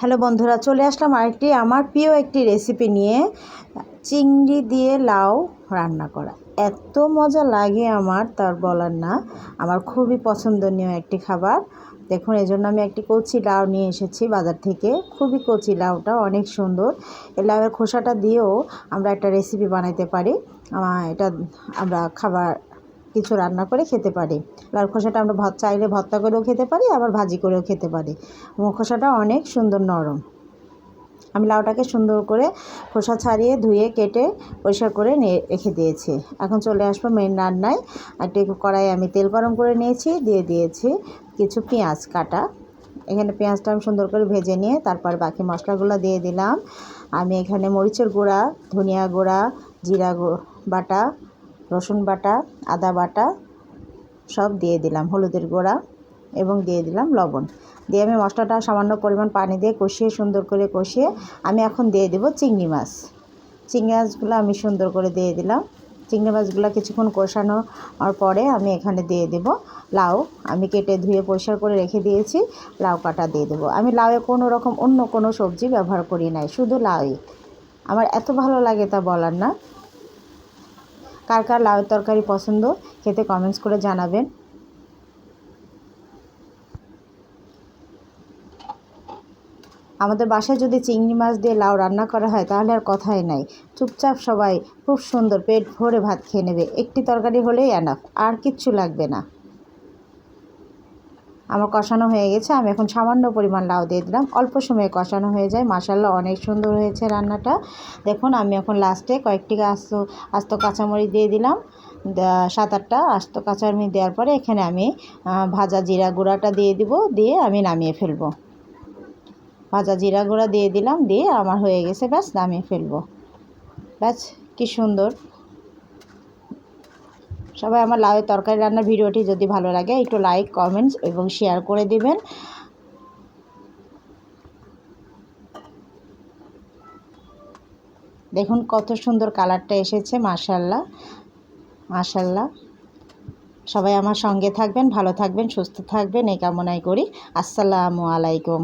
Hello বন্ধুরা, চলে আসলাম আরেকটি আমার প্রিয় একটি রেসিপি নিয়ে। চিংড়ি দিয়ে লাউ রান্না করা এত মজা লাগে আমার, তার বলার না। আমার খুবই পছন্দনীয় একটি খাবার। দেখুন, এজন্য আমি একটি কচি লাউ নিয়ে এসেছি বাজার থেকে। খুবই কচি লাউটা, অনেক সুন্দর। এই লাউয়ের খোসাটা দিয়েও আমরা একটা রেসিপি বানাইতে পারি। এটা আমরা খাবার কিছু রান্না করে খেতে পারি। লাউর খোসাটা আমরা চাইলে ভর্তা করেও খেতে পারি, আবার ভাজি করেও খেতে পারি। এবং খোসাটা অনেক সুন্দর নরম। আমি লাউটাকে সুন্দর করে খোসা ছাড়িয়ে ধুয়ে কেটে পরিষ্কার করে রেখে দিয়েছি। এখন চলে আসবো মেন রান্নায়। একটি কড়াইয়ে আমি তেল গরম করে নিয়েছি, দিয়ে দিয়েছি কিছু পেঁয়াজ কাটা। এখানে পেঁয়াজটা আমি সুন্দর করে ভেজে নিয়ে তারপর বাকি মশলাগুলো দিয়ে দিলাম। আমি এখানে মরিচের গুঁড়া, ধনিয়া গুঁড়া, জিরা বাটা, রসুন বাটা, আদা বাটা সব দিয়ে দিলাম, হলুদের গুঁড়া এবং দিয়ে দিলাম লবণ। দিয়ে আমি মশলাটা সামান্য পরিমাণ পানি দিয়ে কষিয়ে, সুন্দর করে কষিয়ে আমি এখন দিয়ে দেব চিংড়ি মাছ। চিংড়ি মাছগুলো আমি সুন্দর করে দিয়ে দিলাম। চিংড়ি মাছগুলো কিছুক্ষণ কষানোর পরে আমি এখানে দিয়ে দেব লাউ। আমি কেটে ধুয়ে পরিষ্কার করে রেখে দিয়েছি, লাউ কাটা দিয়ে দেবো। আমি লাউয়ে কোনো রকম অন্য কোনো সবজি ব্যবহার করি নাই, শুধু লাউই। আমার এত ভালো লাগে তা বলার না। কার কার লাউয়ের তরকারি পছন্দ, খেতে কমেন্টস করে জানাবেন। আমাদের বাসায় যদি চিংড়ি মাছ দিয়ে লাউ রান্না করা হয় তাহলে আর কথাই নাই। চুপচাপ সবাই খুব সুন্দর পেট ভরে ভাত খেয়ে নেবে। একটি তরকারি হলেই এনাফ, আর কিচ্ছু লাগবে না। আমার কষানো হয়ে গেছে, আমি এখন সামান্য পরিমাণ লাউ দিয়ে দিলাম। অল্প সময়ে কষানো হয়ে যায়। মাশাআল্লাহ, অনেক সুন্দর হয়েছে রান্নাটা। দেখুন, আমি এখন লাস্টে কয়েকটি আস্ত কাঁচামরিচ দিয়ে দিলাম। 7-8টা আস্ত কাঁচামরিচ দেওয়ার পরে এখানে আমি ভাজা জিরা গুঁড়াটা দিয়ে দিব, দিয়ে আমি নামিয়ে ফেলবো। ভাজা জিরা গুঁড়া দিয়ে দিলাম, দিয়ে আমার হয়ে গেছে, ব্যাস নামিয়ে ফেলবো। ব্যাস, কি সুন্দর। সবাই আমার লাউয়ের তরকারি রান্নার ভিডিওটি যদি ভালো লাগে একটু লাইক, কমেন্টস এবং শেয়ার করে দিবেন। দেখুন কত সুন্দর কালারটা এসেছে, মাশাআল্লাহ মাশাআল্লাহ। সবাই আমার সঙ্গে থাকবেন, ভালো থাকবেন, সুস্থ থাকবেন, এই কামনাই করি। আসসালামু আলাইকুম।